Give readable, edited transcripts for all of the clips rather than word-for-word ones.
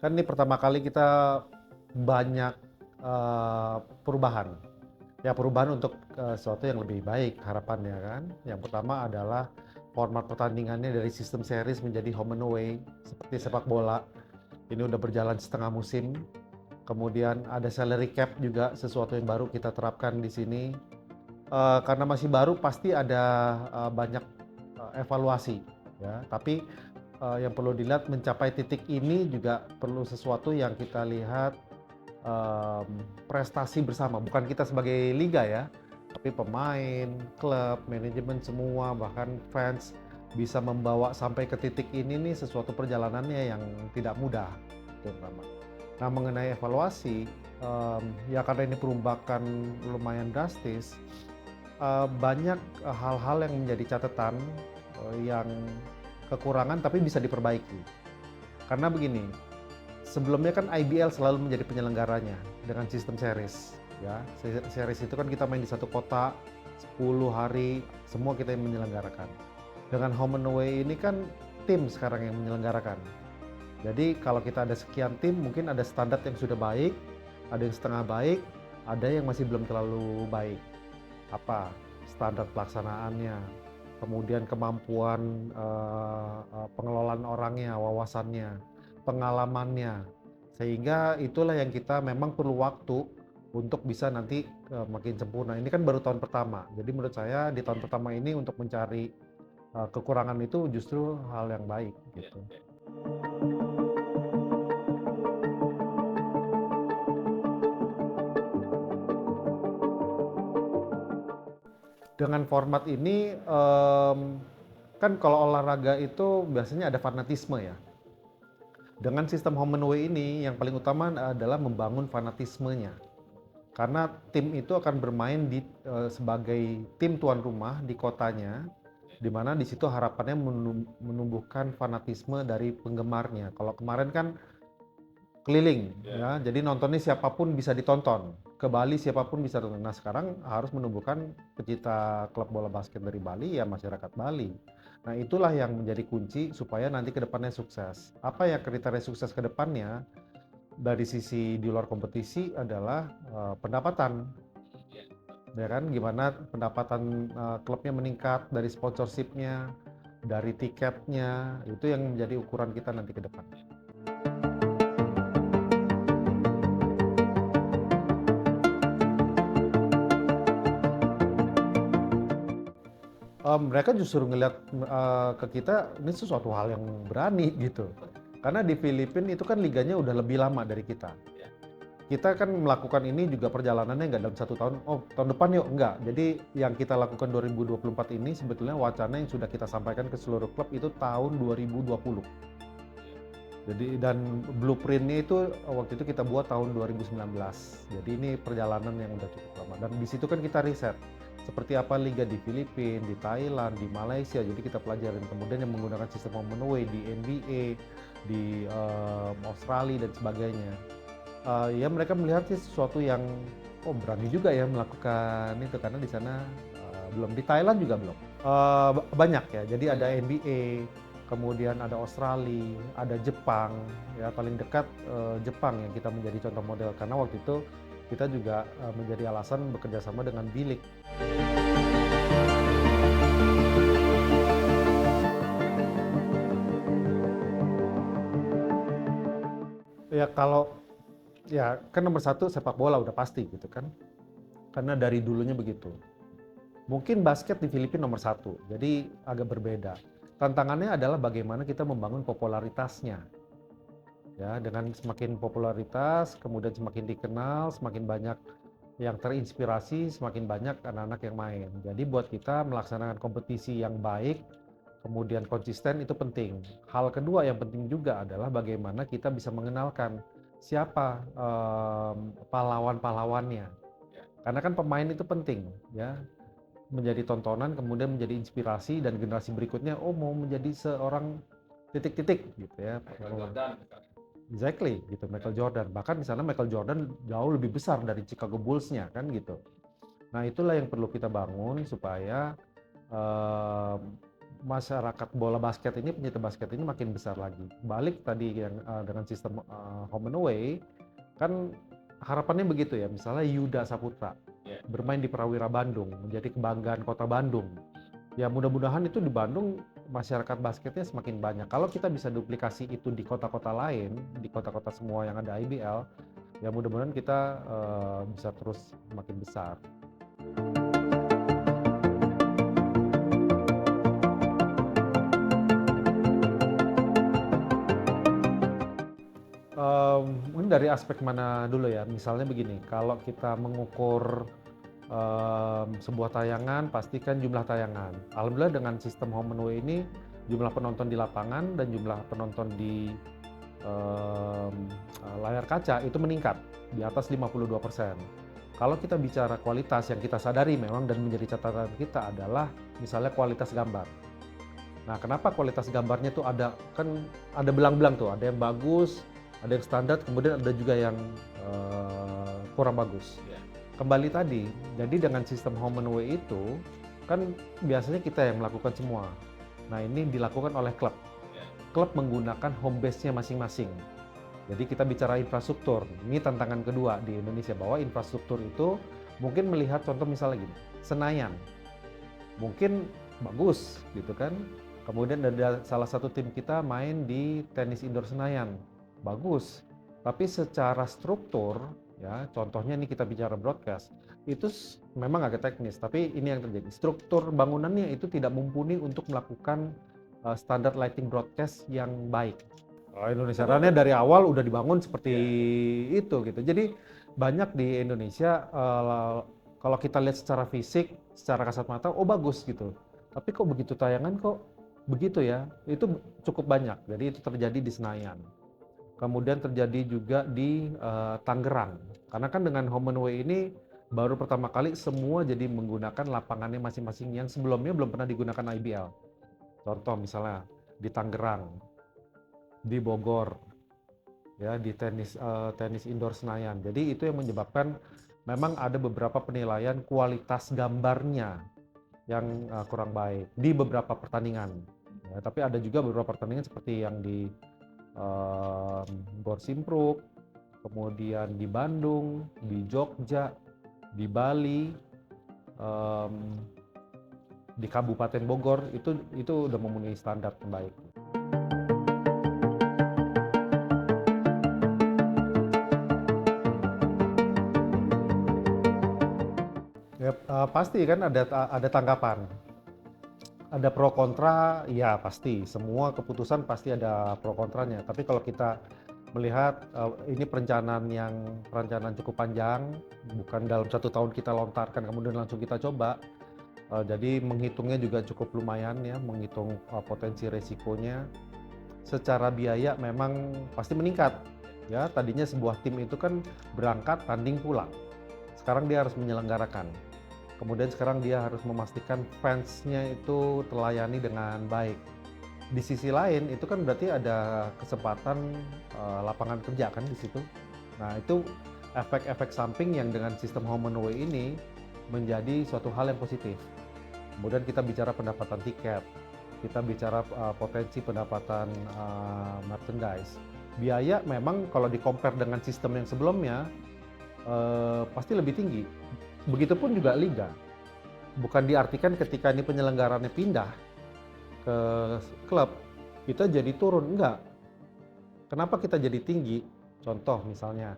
Kan ini pertama kali kita banyak perubahan. Ya perubahan untuk sesuatu yang lebih baik harapannya kan. Yang pertama adalah format pertandingannya dari sistem series menjadi home and away seperti sepak bola. Ini udah berjalan setengah musim. Kemudian ada salary cap juga, sesuatu yang baru kita terapkan di sini. Karena masih baru pasti ada banyak evaluasi ya. Tapi yang perlu dilihat mencapai titik ini juga perlu sesuatu yang kita lihat prestasi bersama, bukan kita sebagai liga ya, tapi pemain, klub, manajemen semua, bahkan fans bisa membawa sampai ke titik ini nih sesuatu perjalanannya yang tidak mudah, itu pertama. Nah mengenai evaluasi, ya karena ini perombakan lumayan drastis, banyak hal-hal yang menjadi catatan yang kekurangan tapi bisa diperbaiki. Karena begini, sebelumnya kan IBL selalu menjadi penyelenggaranya dengan sistem series. Ya, series itu kan kita main di satu kota 10 hari, semua kita yang menyelenggarakan. Dengan home and away ini kan tim sekarang yang menyelenggarakan. Jadi kalau kita ada sekian tim, mungkin ada standar yang sudah baik, ada yang setengah baik, ada yang masih belum terlalu baik. Apa standar pelaksanaannya, kemudian kemampuan pengelolaan orangnya, wawasannya, pengalamannya, sehingga itulah yang kita memang perlu waktu untuk bisa nanti makin sempurna. Ini kan baru tahun pertama, jadi menurut saya di tahun pertama ini untuk mencari kekurangan itu justru hal yang baik gitu. Dengan format ini kan kalau olahraga itu biasanya ada fanatisme ya. Dengan sistem home and away ini yang paling utama adalah membangun fanatismenya. Karena tim itu akan bermain sebagai tim tuan rumah di kotanya, di mana di situ harapannya menumbuhkan fanatisme dari penggemarnya. Kalau kemarin kan keliling ya, jadi nontonnya siapapun bisa ditonton. Ke Bali siapapun bisa tonton. Nah sekarang harus menumbuhkan pecinta klub bola basket dari Bali ya masyarakat Bali. Nah itulah yang menjadi kunci supaya nanti ke depannya sukses. Apa ya kriteria sukses ke depannya dari sisi di luar kompetisi adalah pendapatan. Ya kan, gimana pendapatan klubnya meningkat dari sponsorshipnya, dari tiketnya, itu yang menjadi ukuran kita nanti ke depan. Mereka justru ngelihat ke kita ini sesuatu hal yang berani gitu. Karena di Filipina itu kan liganya udah lebih lama dari kita. Kita kan melakukan ini juga perjalanannya nggak dalam 1 tahun, oh tahun depan yuk, enggak. Jadi yang kita lakukan 2024 ini sebetulnya wacana yang sudah kita sampaikan ke seluruh klub itu tahun 2020. Jadi dan blueprintnya itu waktu itu kita buat tahun 2019. Jadi ini perjalanan yang udah cukup lama. Dan di situ kan kita riset seperti apa liga di Filipina, di Thailand, di Malaysia. Jadi kita pelajarin kemudian yang menggunakan sistem home and away di NBA, di Australia dan sebagainya. Ya mereka melihat sih sesuatu yang oh berani juga ya melakukan itu karena di sana belum, di Thailand juga belum. Banyak ya. Jadi ada NBA, kemudian ada Australia, ada Jepang, ya paling dekat Jepang yang kita menjadi contoh model karena waktu itu kita juga menjadi alasan bekerja sama dengan Bilik. Ya kalau ya kan nomor satu sepak bola udah pasti gitu kan, karena dari dulunya begitu. Mungkin basket di Filipina nomor satu, jadi agak berbeda. Tantangannya adalah bagaimana kita membangun popularitasnya. Ya, dengan semakin popularitas, kemudian semakin dikenal, semakin banyak yang terinspirasi, semakin banyak anak-anak yang main. Jadi buat kita melaksanakan kompetisi yang baik, kemudian konsisten itu penting. Hal kedua yang penting juga adalah bagaimana kita bisa mengenalkan siapa pahlawan-pahlawannya. Karena kan pemain itu penting, ya, menjadi tontonan, kemudian menjadi inspirasi dan generasi berikutnya, oh mau menjadi seorang titik-titik gitu ya. Exactly, gitu, Michael Jordan. Bahkan di sana Michael Jordan jauh lebih besar dari Chicago Bulls-nya kan gitu. Nah, itulah yang perlu kita bangun supaya eh, masyarakat bola basket ini, pencinta basket ini makin besar lagi. Balik tadi yang dengan sistem home and away, kan harapannya begitu ya. Misalnya Yuda Saputra bermain di Prawira Bandung, menjadi kebanggaan kota Bandung. Ya mudah-mudahan itu di Bandung masyarakat basketnya semakin banyak. Kalau kita bisa duplikasi itu di kota-kota lain, di kota-kota semua yang ada IBL, ya mudah-mudahan kita bisa terus makin besar. Mungkin dari aspek mana dulu ya? Misalnya begini, kalau kita mengukur sebuah tayangan, pastikan jumlah tayangan. Alhamdulillah dengan sistem home and away ini, jumlah penonton di lapangan dan jumlah penonton di layar kaca itu meningkat di atas 52%. Kalau kita bicara kualitas, yang kita sadari memang dan menjadi catatan kita adalah misalnya kualitas gambar. Nah, kenapa kualitas gambarnya tuh ada belang-belang tuh, ada yang bagus, ada yang standar, kemudian ada juga yang kurang bagus. Kembali tadi, jadi dengan sistem home and away itu kan biasanya kita yang melakukan semua. Nah, ini dilakukan oleh klub. Klub menggunakan home base-nya masing-masing. Jadi kita bicara infrastruktur. Ini tantangan kedua di Indonesia, bahwa infrastruktur itu mungkin melihat contoh misalnya gini, Senayan. Mungkin bagus gitu kan. Kemudian ada salah satu tim kita main di tenis indoor Senayan. Bagus. Tapi secara struktur, ya contohnya ini kita bicara broadcast, itu memang agak teknis, tapi ini yang terjadi. Struktur bangunannya itu tidak mumpuni untuk melakukan standar lighting broadcast yang baik. Indonesia Run dari awal udah dibangun seperti itu gitu. Jadi banyak di Indonesia kalau kita lihat secara fisik, secara kasat mata, oh bagus gitu. Tapi kok begitu tayangan kok begitu ya? Itu cukup banyak. Jadi itu terjadi di Senayan. Kemudian terjadi juga di Tangerang. Karena kan dengan home and away ini baru pertama kali semua jadi menggunakan lapangannya masing-masing yang sebelumnya belum pernah digunakan IBL. Contoh misalnya di Tangerang, di Bogor, ya di tenis indoor Senayan. Jadi itu yang menyebabkan memang ada beberapa penilaian kualitas gambarnya yang kurang baik di beberapa pertandingan. Ya, tapi ada juga beberapa pertandingan seperti yang di Gor Simpruk, kemudian di Bandung, di Jogja, di Bali, di Kabupaten Bogor, itu udah memenuhi standar yang baik. Ya, pasti kan ada tanggapan. Ada pro kontra, ya pasti. Semua keputusan pasti ada pro kontranya. Tapi kalau kita melihat ini perencanaan cukup panjang, bukan dalam 1 tahun kita lontarkan kemudian langsung kita coba. Jadi menghitungnya juga cukup lumayan ya, menghitung potensi resikonya. Secara biaya memang pasti meningkat. Ya, tadinya sebuah tim itu kan berangkat tanding pulang. Sekarang dia harus menyelenggarakan. Kemudian sekarang dia harus memastikan fansnya itu terlayani dengan baik. Di sisi lain itu kan berarti ada kesempatan lapangan kerja kan di situ. Nah itu efek-efek samping yang dengan sistem home and away ini menjadi suatu hal yang positif. Kemudian kita bicara pendapatan tiket, kita bicara potensi pendapatan merchandise. Biaya memang kalau di-compare dengan sistem yang sebelumnya pasti lebih tinggi. Begitupun juga liga. Bukan diartikan ketika ini penyelenggarannya pindah ke klub, kita jadi turun. Enggak. Kenapa kita jadi tinggi? Contoh misalnya,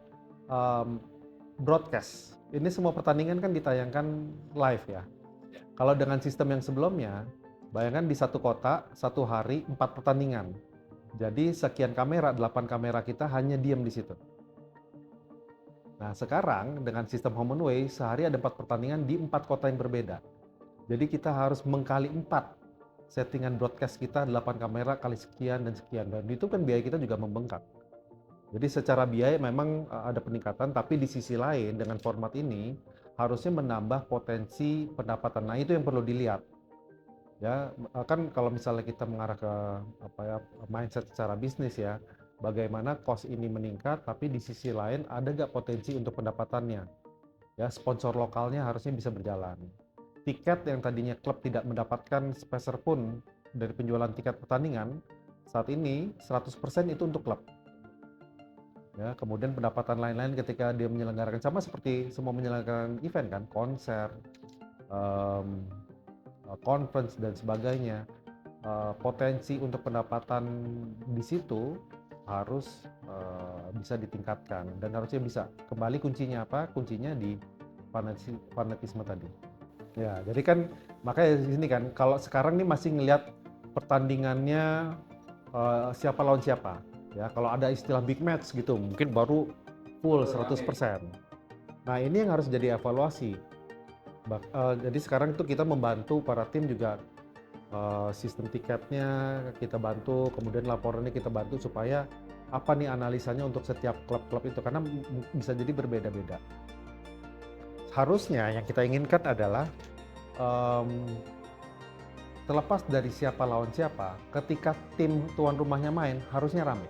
broadcast. Ini semua pertandingan kan ditayangkan live ya. Kalau dengan sistem yang sebelumnya, bayangkan di satu kota, satu hari, 4 pertandingan. Jadi sekian kamera, 8 kamera kita hanya diam di situ. Nah sekarang dengan sistem home and away, sehari ada 4 pertandingan di 4 kota yang berbeda. Jadi kita harus mengkali 4 settingan broadcast kita, 8 kamera kali sekian dan sekian. Dan itu kan biaya kita juga membengkak. Jadi secara biaya memang ada peningkatan, tapi di sisi lain dengan format ini harusnya menambah potensi pendapatan. Nah itu yang perlu dilihat. Ya kan kalau misalnya kita mengarah ke mindset secara bisnis ya, bagaimana cost ini meningkat, tapi di sisi lain ada nggak potensi untuk pendapatannya? Ya, sponsor lokalnya harusnya bisa berjalan. Tiket yang tadinya klub tidak mendapatkan sepeser pun dari penjualan tiket pertandingan saat ini 100% itu untuk klub. Ya, kemudian pendapatan lain-lain ketika dia menyelenggarakan sama seperti semua menyelenggarakan event kan, konser, em, conference dan sebagainya. Potensi untuk pendapatan di situ harus bisa ditingkatkan dan harusnya bisa. Kembali kuncinya apa? Kuncinya di fanatisme tadi. Ya, jadi kan makanya di sini kan kalau sekarang nih masih ngelihat pertandingannya siapa lawan siapa. Ya, kalau ada istilah big match gitu, mungkin baru full 100%. Nah, ini yang harus jadi evaluasi. Jadi sekarang itu kita membantu para tim juga sistem tiketnya kita bantu, kemudian laporannya kita bantu supaya apa nih analisanya untuk setiap klub-klub itu karena bisa jadi berbeda-beda. Harusnya yang kita inginkan adalah em, terlepas dari siapa lawan siapa, ketika tim tuan rumahnya main harusnya rame,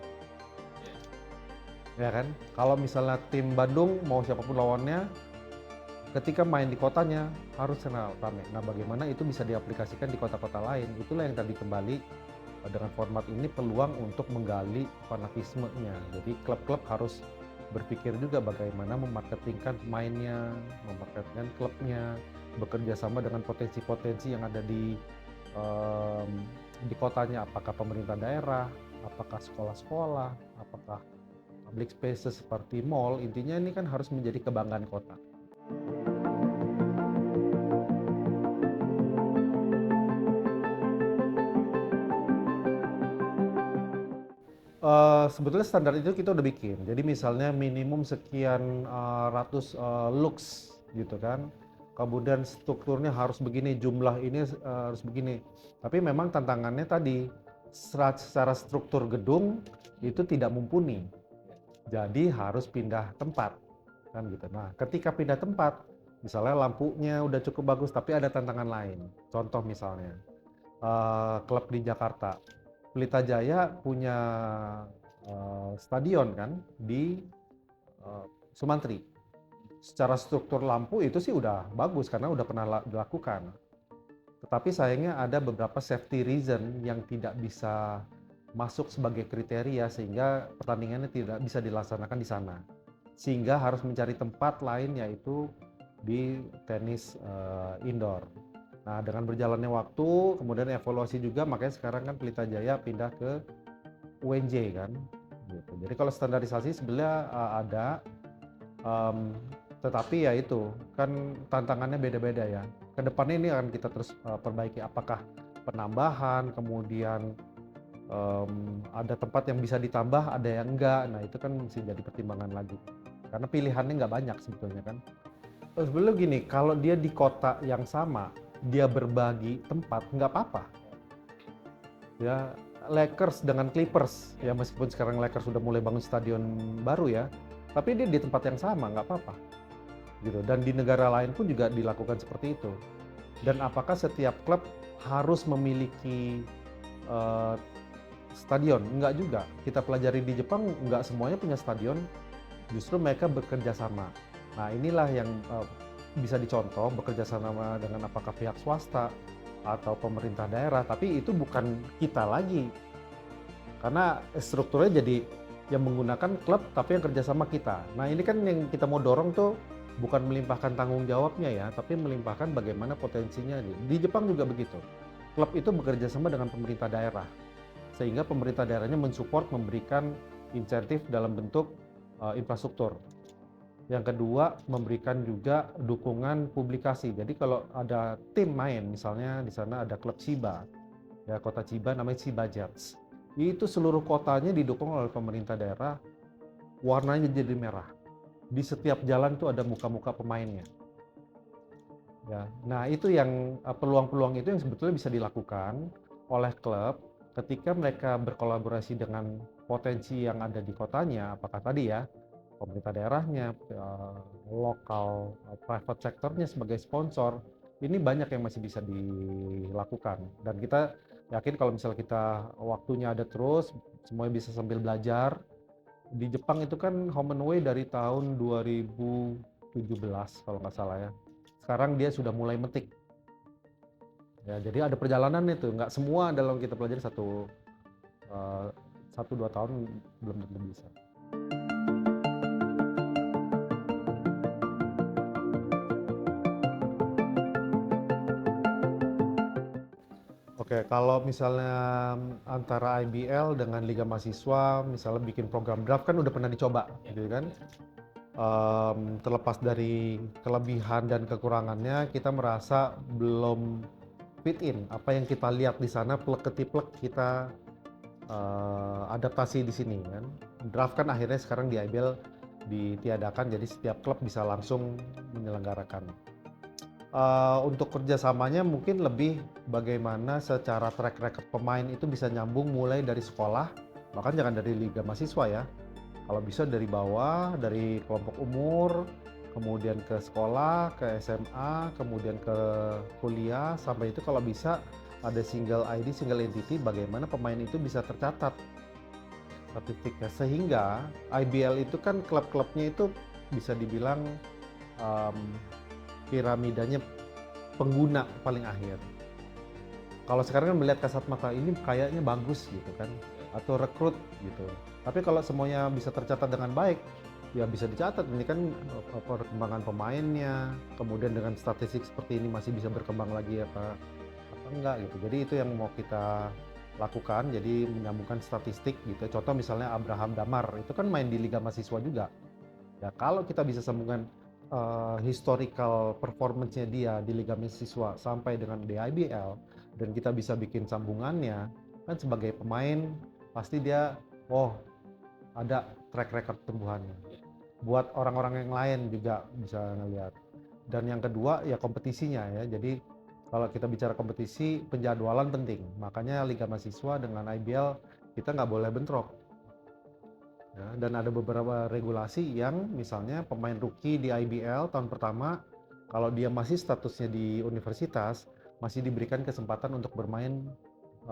ya kan? Kalau misalnya tim Bandung mau siapapun lawannya, ketika main di kotanya harus rame. Nah, bagaimana itu bisa diaplikasikan di kota-kota lain? Itulah yang tadi kembali dengan format ini peluang untuk menggali fanatismenya. Jadi klub-klub harus berpikir juga bagaimana memarketingkan pemainnya, memarketingkan klubnya, bekerja sama dengan potensi-potensi yang ada em, di kotanya, apakah pemerintah daerah, apakah sekolah-sekolah, apakah public spaces seperti mall. Intinya ini kan harus menjadi kebanggaan kota. Sebetulnya standar itu kita udah bikin. Jadi misalnya minimum sekian ratus lux gitu kan. Kemudian strukturnya harus begini, jumlah ini harus begini. Tapi memang tantangannya tadi secara struktur gedung itu tidak mumpuni. Jadi harus pindah tempat kan gitu. Nah, ketika pindah tempat, misalnya lampunya udah cukup bagus tapi ada tantangan lain. Contoh misalnya klub di Jakarta. Pelita Jaya punya stadion kan di Sumantri. Secara struktur lampu itu sih udah bagus karena udah pernah dilakukan. Tetapi sayangnya ada beberapa safety reason yang tidak bisa masuk sebagai kriteria sehingga pertandingannya tidak bisa dilaksanakan di sana. Sehingga harus mencari tempat lain yaitu di tenis indoor. Nah, dengan berjalannya waktu, kemudian evaluasi juga, makanya sekarang kan Pelita Jaya pindah ke UNJ kan. Gitu. Jadi kalau standarisasi sebenarnya ada, tetapi ya itu kan tantangannya beda-beda ya. Kedepannya ini akan kita terus perbaiki. Apakah penambahan, kemudian ada tempat yang bisa ditambah, ada yang enggak. Nah itu kan mesti jadi pertimbangan lagi. Karena pilihannya nggak banyak sebetulnya kan. Sebenarnya gini, kalau dia di kota yang sama, dia berbagi tempat, nggak apa-apa. Ya, Lakers dengan Clippers, ya meskipun sekarang Lakers sudah mulai bangun stadion baru ya, tapi dia di tempat yang sama, nggak apa-apa. Gitu. Dan di negara lain pun juga dilakukan seperti itu. Dan apakah setiap klub harus memiliki uh, stadion? Enggak juga. Kita pelajari di Jepang, nggak semuanya punya stadion, justru mereka bekerja sama. Nah, inilah yang bisa dicontoh bekerja sama dengan apakah pihak swasta atau pemerintah daerah, tapi itu bukan kita lagi. Karena strukturnya jadi yang menggunakan klub tapi yang kerja sama kita. Nah, ini kan yang kita mau dorong tuh bukan melimpahkan tanggung jawabnya ya, tapi melimpahkan bagaimana potensinya. Di Jepang juga begitu. Klub itu bekerja sama dengan pemerintah daerah. Sehingga pemerintah daerahnya mensupport, memberikan insentif dalam bentuk infrastruktur. Yang kedua, memberikan juga dukungan publikasi. Jadi kalau ada tim main, misalnya di sana ada klub Chiba, ya kota Chiba namanya Chiba Jets. Itu seluruh kotanya didukung oleh pemerintah daerah, warnanya jadi merah. Di setiap jalan tuh ada muka-muka pemainnya. Ya, nah itu yang peluang-peluang itu yang sebetulnya bisa dilakukan oleh klub ketika mereka berkolaborasi dengan potensi yang ada di kotanya, apakah tadi ya pemerintah daerahnya, lokal, private sectornya sebagai sponsor, ini banyak yang masih bisa dilakukan. Dan kita yakin kalau misalnya kita waktunya ada terus, semuanya bisa sambil belajar. Di Jepang itu kan home and away dari tahun 2017 kalau nggak salah ya. Sekarang dia sudah mulai metik. Ya, jadi ada perjalanan itu, nggak semua dalam kita pelajari satu, 1-2 tahun belum tentu bisa. Oke, kalau misalnya antara IBL dengan Liga Mahasiswa, misalnya bikin program draft kan udah pernah dicoba, gitu kan. Terlepas dari kelebihan dan kekurangannya, kita merasa belum fit in. Apa yang kita lihat di sana plek-ketiplek kita adaptasi di sini kan. Draft kan akhirnya sekarang di IBL ditiadakan, jadi setiap klub bisa langsung menyelenggarakan. Untuk kerjasamanya mungkin lebih bagaimana secara track record pemain itu bisa nyambung mulai dari sekolah, bahkan jangan dari liga mahasiswa ya. Kalau bisa dari bawah, dari kelompok umur, kemudian ke sekolah, ke SMA, kemudian ke kuliah, sampai itu kalau bisa ada single ID, single entity, bagaimana pemain itu bisa tercatat statistiknya. Sehingga IBL itu kan klub-klubnya itu bisa dibilang um, piramidanya pengguna paling akhir. Kalau sekarang kan melihat kasat mata ini kayaknya bagus gitu kan, atau rekrut gitu. Tapi kalau semuanya bisa tercatat dengan baik, ya bisa dicatat. Ini kan perkembangan pemainnya, kemudian dengan statistik seperti ini masih bisa berkembang lagi apa enggak gitu. Jadi itu yang mau kita lakukan, jadi menyambungkan statistik gitu. Contoh misalnya Abraham Damar, itu kan main di Liga Mahasiswa juga. Ya kalau kita bisa sambungkan historical performance-nya dia di Liga Mahasiswa sampai dengan di IBL, dan kita bisa bikin sambungannya, kan sebagai pemain pasti dia, oh ada track record tumbuhannya. Buat orang-orang yang lain juga bisa ngelihat. Dan yang kedua ya kompetisinya ya. Jadi kalau kita bicara kompetisi, penjadwalan penting. Makanya Liga Mahasiswa dengan IBL kita nggak boleh bentrok. Ya, dan ada beberapa regulasi yang misalnya pemain rookie di IBL tahun pertama, kalau dia masih statusnya di universitas, masih diberikan kesempatan untuk bermain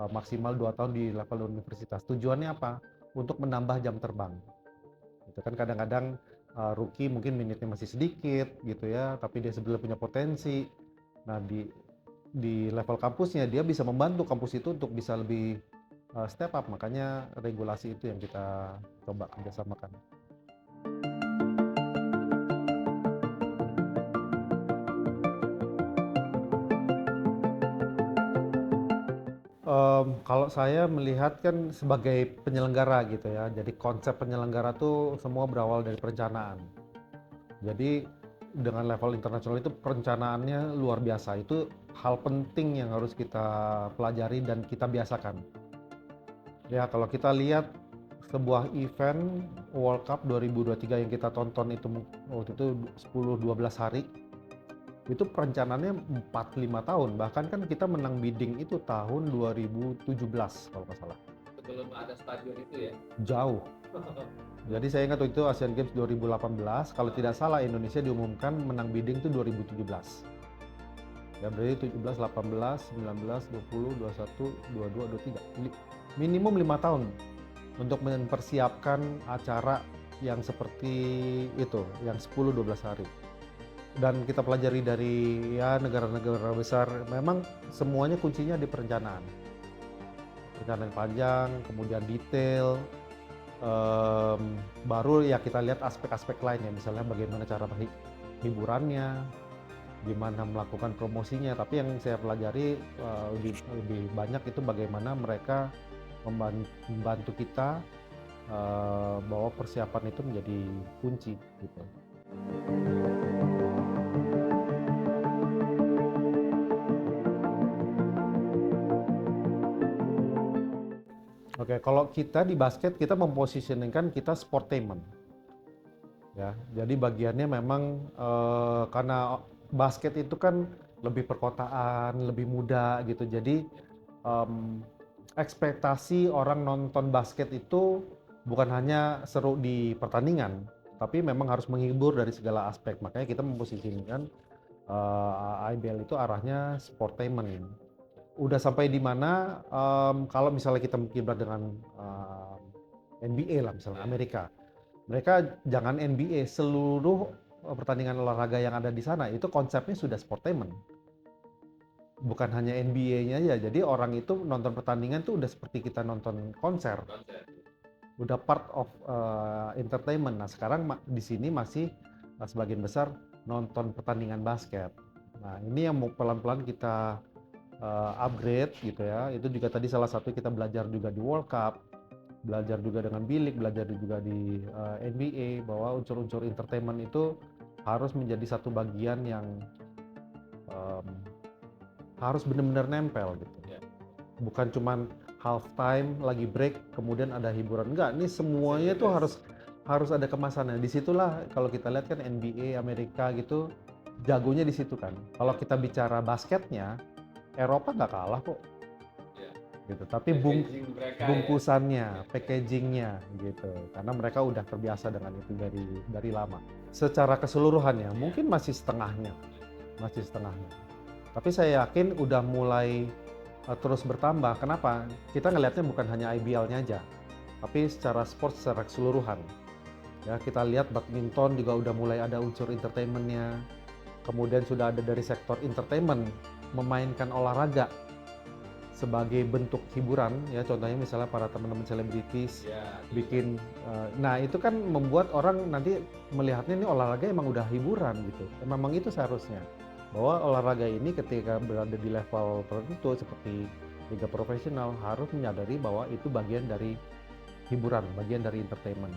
maksimal 2 tahun di level universitas. Tujuannya apa? Untuk menambah jam terbang. Itu kan kadang-kadang rookie mungkin minitnya masih sedikit gitu ya, tapi dia sebenarnya punya potensi. Nah, di level kampusnya dia bisa membantu kampus itu untuk bisa lebih step up, makanya regulasi itu yang kita coba kerjasamakan. Kalau saya melihat kan sebagai penyelenggara gitu ya, jadi konsep penyelenggara tuh semua berawal dari perencanaan. Jadi dengan level internasional itu perencanaannya luar biasa, itu hal penting yang harus kita pelajari dan kita biasakan. Ya kalau kita lihat sebuah event World Cup 2023 yang kita tonton itu waktu itu 10-12 hari, itu perencanaannya 4-5 tahun, bahkan kan kita menang bidding itu tahun 2017 kalau nggak salah. Sebelum ada stadion itu ya? Jauh. Jadi saya ingat waktu itu Asian Games 2018, kalau tidak salah Indonesia diumumkan menang bidding itu 2017. Ya berarti 17, 18, 19, 20, 21, 22, 23. Minimum 5 tahun untuk mempersiapkan acara yang seperti itu, yang 10-12 hari. Dan kita pelajari dari ya negara-negara besar, memang semuanya kuncinya di perencanaan. Perencanaan yang panjang, kemudian detail, baru ya kita lihat aspek-aspek lainnya, misalnya bagaimana cara hiburannya, gimana melakukan promosinya. Tapi yang saya pelajari lebih banyak itu bagaimana mereka membantu kita bahwa persiapan itu menjadi kunci gitu. Oke, kalau kita di basket kita mempositioningkan kita sportainment. Ya, jadi bagiannya memang karena basket itu kan lebih perkotaan, lebih muda gitu. Jadi ekspektasi orang nonton basket itu bukan hanya seru di pertandingan, tapi memang harus menghibur dari segala aspek. Makanya kita memposisikan IBL itu arahnya sportainment. Udah sampai di mana kalau misalnya kita kiblat dengan NBA lah, misalnya Amerika, mereka jangan NBA, seluruh pertandingan olahraga yang ada di sana itu konsepnya sudah sportainment. bukan hanya NBA-nya aja. Jadi orang itu nonton pertandingan tuh udah seperti kita nonton konser, konser. udah part of entertainment. Nah sekarang di sini masih sebagian besar nonton pertandingan basket. Nah ini yang mau pelan-pelan kita upgrade gitu ya. Itu juga tadi salah satu kita belajar juga di World Cup, belajar juga dengan bilik, belajar juga di NBA bahwa unsur-unsur entertainment itu harus menjadi satu bagian yang em, harus benar-benar nempel gitu. Ya. Bukan cuman half time lagi break kemudian ada hiburan, enggak, ini semuanya tuh harus ada kemasannya. Disitulah kalau kita lihat kan NBA Amerika gitu jagonya di situ kan. Kalau kita bicara basketnya Eropa nggak kalah kok Ya. gitu, tapi Packaging mereka ya. bungkusannya, packagingnya gitu, karena mereka udah terbiasa dengan itu dari lama. Secara keseluruhannya mungkin masih setengahnya, tapi saya yakin udah mulai terus bertambah. Kenapa? Kita ngelihatnya bukan hanya IBL-nya aja, tapi secara sport secara keseluruhan. Ya, kita lihat badminton juga udah mulai ada unsur entertainment-nya. Kemudian sudah ada dari sektor entertainment memainkan olahraga sebagai bentuk hiburan ya, contohnya misalnya para teman-teman selebritis Ya. bikin nah itu kan membuat orang nanti melihatnya ini olahraga emang udah hiburan gitu. Memang itu seharusnya bahwa olahraga ini ketika berada di level tertentu seperti liga profesional harus menyadari bahwa itu bagian dari hiburan, bagian dari entertainment.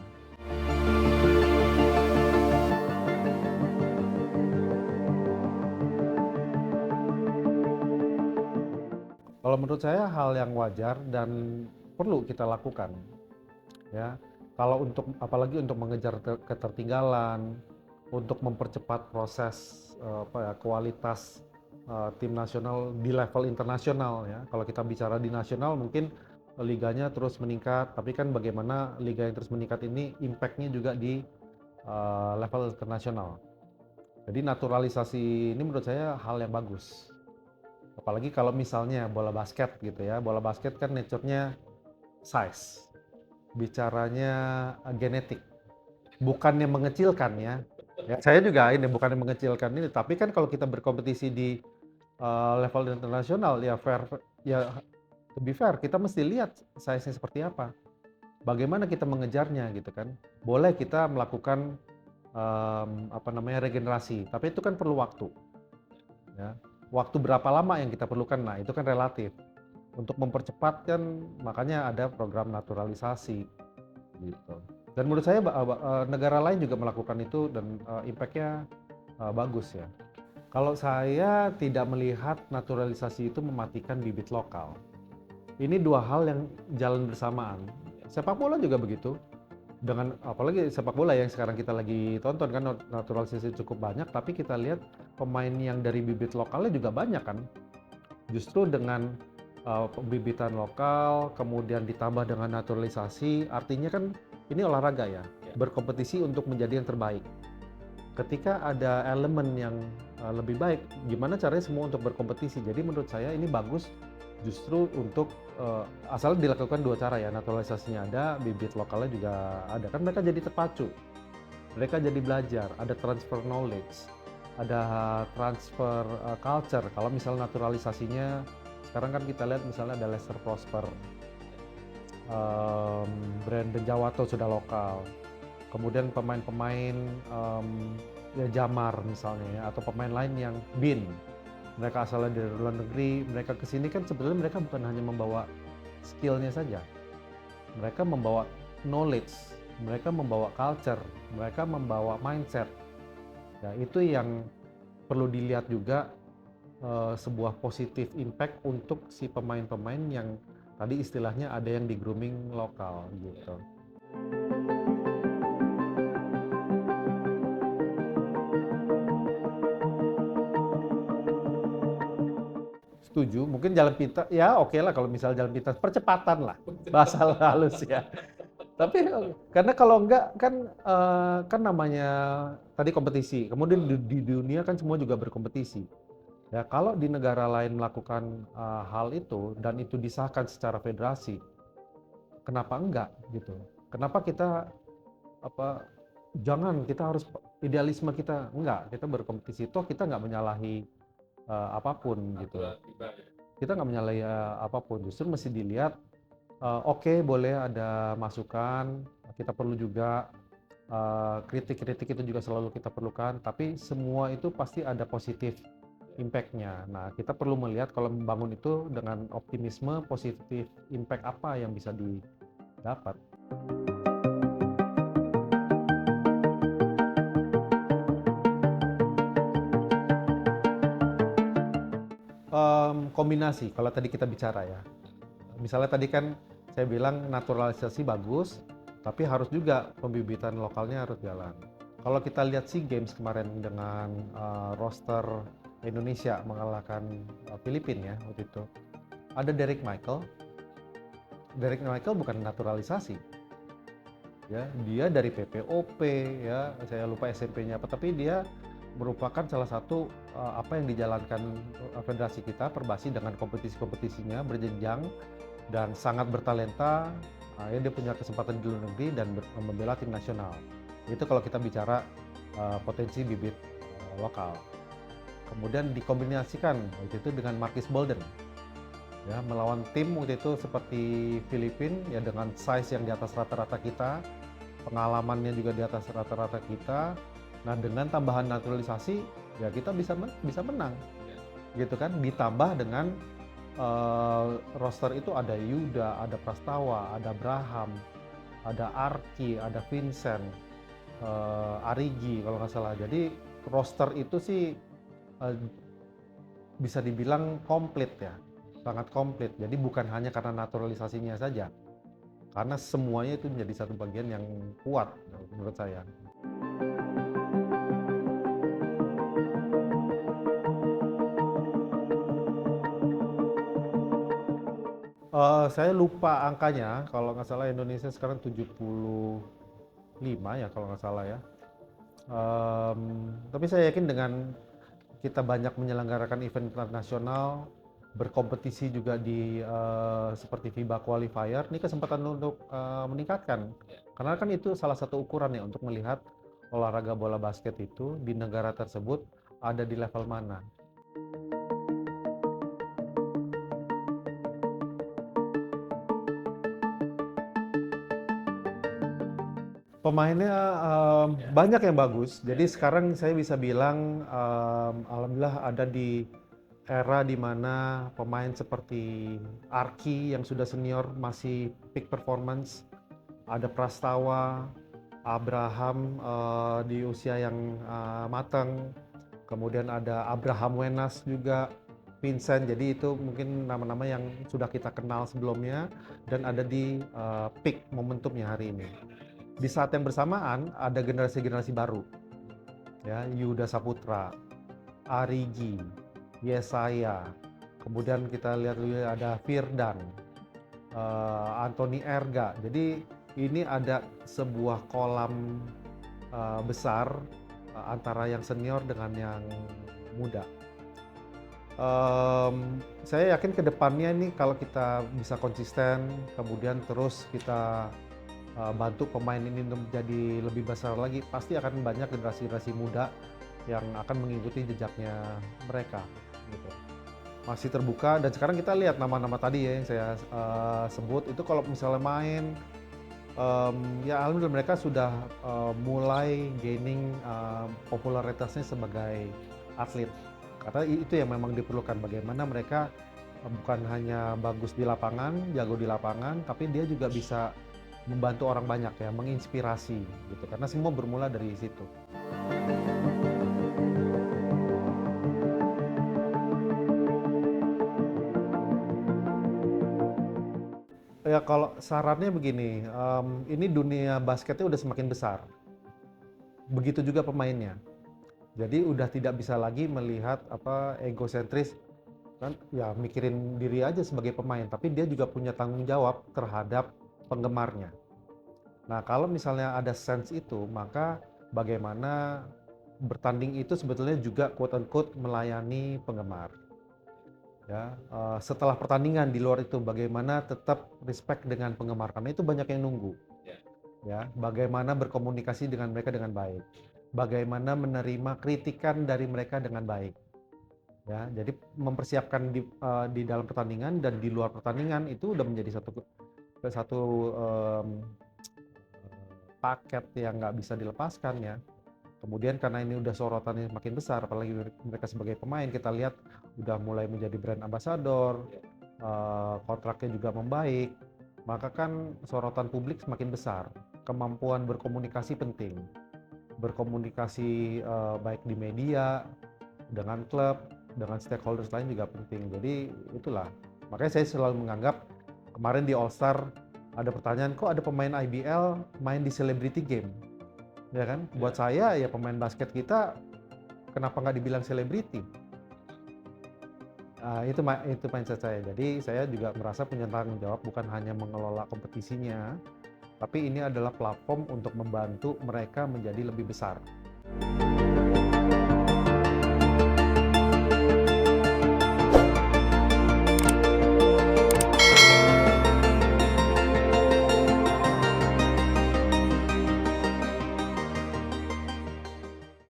Kalau menurut saya hal yang wajar dan perlu kita lakukan ya. Kalau untuk apalagi untuk mengejar ketertinggalan, untuk mempercepat proses kualitas tim nasional di level internasional ya. Kalau kita bicara di nasional mungkin liganya terus meningkat, tapi kan bagaimana liga yang terus meningkat ini impact-nya juga di level internasional. Jadi naturalisasi ini menurut saya hal yang bagus. Apalagi kalau misalnya bola basket gitu ya. Bola basket kan nature-nya size. Bicaranya genetik. Bukannya mengecilkan ya. Ya, saya juga ini bukannya mengecilkan ini, tapi kan kalau kita berkompetisi di level internasional ya fair ya, to be fair kita mesti lihat size-nya seperti apa. Bagaimana kita mengejarnya gitu kan. Boleh kita melakukan regenerasi, tapi itu kan perlu waktu. Ya. Waktu berapa lama yang kita perlukan? Nah, itu kan relatif. Untuk mempercepat kan makanya ada program naturalisasi gitu. Dan menurut saya negara lain juga melakukan itu dan impact-nya bagus ya. Kalau saya tidak melihat naturalisasi itu mematikan bibit lokal. Ini dua hal yang jalan bersamaan. Sepak bola juga begitu. Dengan apalagi sepak bola yang sekarang kita lagi tonton kan naturalisasi cukup banyak, tapi kita lihat pemain yang dari bibit lokalnya juga banyak kan. Justru dengan pembibitan lokal kemudian ditambah dengan naturalisasi, artinya kan ini olahraga ya, berkompetisi untuk menjadi yang terbaik. Ketika ada elemen yang lebih baik, gimana caranya semua untuk berkompetisi. Jadi menurut saya ini bagus justru untuk asal dilakukan dua cara ya, naturalisasinya ada, bibit lokalnya juga ada. Kan mereka jadi terpacu, mereka jadi belajar, ada transfer knowledge, ada transfer culture. Kalau misalnya naturalisasinya, sekarang kan kita lihat misalnya ada Leicester Prosper, Brandon Jawato sudah lokal. Kemudian pemain-pemain ya Jamar misalnya ya, atau pemain lain yang Bin, mereka asalnya dari luar negeri, mereka kesini kan sebetulnya mereka bukan hanya membawa skillnya saja, mereka membawa knowledge, mereka membawa culture, mereka membawa mindset. Ya, itu yang perlu dilihat juga sebuah positif impact untuk si pemain-pemain yang tadi istilahnya ada yang di grooming lokal gitu. Setuju, mungkin jalan pintas, ya oke lah kalau misal jalan pintas, percepatan lah, bahasa halus ya. Tapi karena kalau enggak kan namanya tadi kompetisi, kemudian di dunia kan semua juga berkompetisi. Ya kalau di negara lain melakukan hal itu dan itu disahkan secara federasi, kenapa enggak gitu? Kenapa kita apa jangan kita harus idealisme kita enggak, kita berkompetisi toh kita enggak menyalahi apapun gitu. Aturan FIBA ya. Kita nggak menyalahi apapun, justru mesti dilihat, oke boleh ada masukan, kita perlu juga kritik-kritik itu juga selalu kita perlukan, tapi semua itu pasti ada positif impact-nya. Nah, kita perlu melihat kalau membangun itu dengan optimisme, positif impact apa yang bisa didapat. Kombinasi, kalau tadi kita bicara ya. Misalnya tadi kan saya bilang naturalisasi bagus, tapi harus juga pembibitan lokalnya harus jalan. Kalau kita lihat SEA Games kemarin dengan roster Indonesia mengalahkan Filipina ya waktu itu, ada Derek Michael. Derek Michael bukan naturalisasi, ya dia dari PPOP ya, saya lupa SMP-nya apa, tapi dia merupakan salah satu apa yang dijalankan federasi kita Perbasi dengan kompetisi-kompetisinya berjenjang dan sangat bertalenta. Ya dia punya kesempatan di luar negeri dan membela tim nasional. Itu kalau kita bicara potensi bibit lokal. Kemudian dikombinasikan waktu itu dengan Marcus Bolden, ya melawan tim waktu itu seperti Filipina ya dengan size yang di atas rata-rata kita, pengalamannya juga di atas rata-rata kita. Nah dengan tambahan naturalisasi ya kita bisa menang, gitu kan. Ditambah dengan roster itu ada Yuda, ada Prastawa, ada Braham, ada Arki, ada Vincent, Arigi kalau nggak salah. Jadi roster itu sih bisa dibilang komplit ya, sangat komplit. Jadi bukan hanya karena naturalisasinya saja, karena semuanya itu menjadi satu bagian yang kuat menurut saya. Saya lupa angkanya, kalau nggak salah Indonesia sekarang 75 ya kalau nggak salah ya. Tapi saya yakin dengan kita banyak menyelenggarakan event internasional, berkompetisi juga di seperti FIBA Qualifier, ini kesempatan untuk meningkatkan. Karena kan itu salah satu ukuran ya untuk melihat olahraga bola basket itu di negara tersebut ada di level mana. Pemainnya banyak yang bagus. Jadi sekarang saya bisa bilang alhamdulillah ada di era di mana pemain seperti Arki yang sudah senior masih peak performance, ada Prastawa, Abraham di usia yang matang, kemudian ada Abraham Wenas juga, Vincent. Jadi itu mungkin nama-nama yang sudah kita kenal sebelumnya dan ada di peak momentumnya hari ini. Di saat yang bersamaan ada generasi-generasi baru, ya Yuda Saputra, Arigi, Yesaya, kemudian kita lihat ada Firdan, Anthony Erga. Jadi ini ada sebuah kolam besar antara yang senior dengan yang muda. Saya yakin ke depannya ini kalau kita bisa konsisten, kemudian terus kita bantu pemain ini menjadi lebih besar lagi, pasti akan banyak generasi-generasi muda yang akan mengikuti jejaknya mereka gitu. Masih terbuka, dan sekarang kita lihat nama-nama tadi ya yang saya sebut itu kalau misalnya main ya alhamdulillah mereka sudah mulai gaining popularitasnya sebagai atlet, karena itu yang memang diperlukan. Bagaimana mereka bukan hanya bagus di lapangan, jago di lapangan, tapi dia juga bisa membantu orang banyak ya, menginspirasi gitu, karena semua bermula dari situ. Ya kalau sarannya begini, ini dunia basketnya udah semakin besar, begitu juga pemainnya. Jadi udah tidak bisa lagi melihat egosentris kan, ya mikirin diri aja sebagai pemain, tapi dia juga punya tanggung jawab terhadap penggemarnya. Nah, kalau misalnya ada sense itu, maka bagaimana bertanding itu sebetulnya juga quote unquote melayani penggemar. Ya, setelah pertandingan di luar itu bagaimana tetap respect dengan penggemar, karena itu banyak yang nunggu. Ya, bagaimana berkomunikasi dengan mereka dengan baik. Bagaimana menerima kritikan dari mereka dengan baik. ya. Jadi mempersiapkan di dalam pertandingan dan di luar pertandingan itu udah menjadi satu paket yang nggak bisa dilepaskan ya. Kemudian karena ini udah sorotannya makin besar, apalagi mereka sebagai pemain, kita lihat udah mulai menjadi brand ambassador, kontraknya juga membaik, maka kan sorotan publik semakin besar. Kemampuan berkomunikasi penting, berkomunikasi baik di media, dengan klub, dengan stakeholders lain juga penting. Jadi itulah, makanya saya selalu menganggap kemarin di All Star ada pertanyaan, kok ada pemain IBL main di celebrity game? Ya kan? Buat saya ya pemain basket kita kenapa nggak dibilang selebriti? Itu mindset saya. Jadi saya juga merasa punya tanggung jawab bukan hanya mengelola kompetisinya, tapi ini adalah platform untuk membantu mereka menjadi lebih besar.